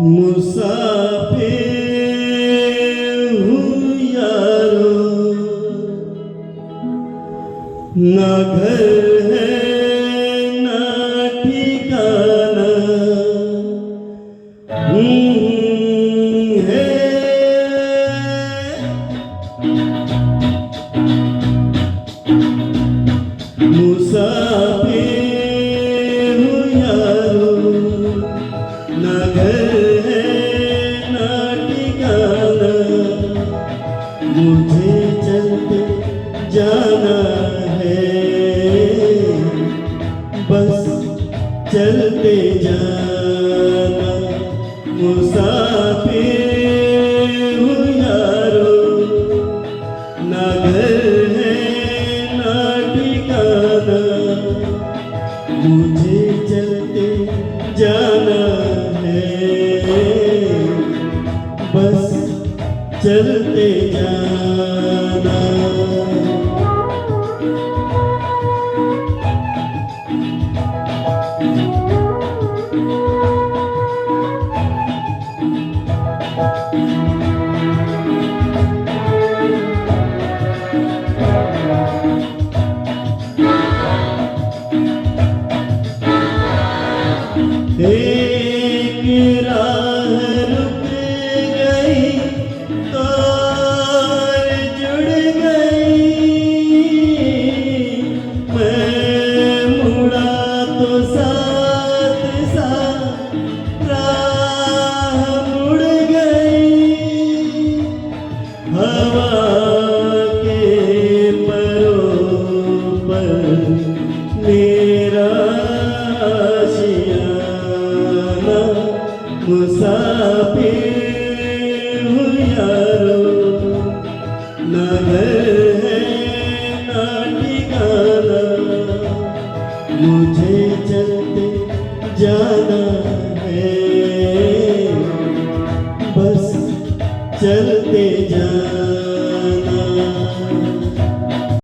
मुसाफिर हूँ यारो, ना घर है ना ठिकाना है। मुसाफिर हूँ यारो, ना घर है ना ठिकाना, मुझे चलते जाना है, बस चलते जाना। मुसाफिर हूँ यारो, ना घर है ना ठिकाना, मुझे चलते जाना है, बस चलते जाना। एक राह रुक गई तो जुड़ गई, मैं मुड़ा तो साथ साथ राह मुड़ गई। हवा के परों पर मेरा मुसाफिर हूँ यारो, ना घर है ना ठिकाना, मुझे चलते जाना है, बस चलते जाना।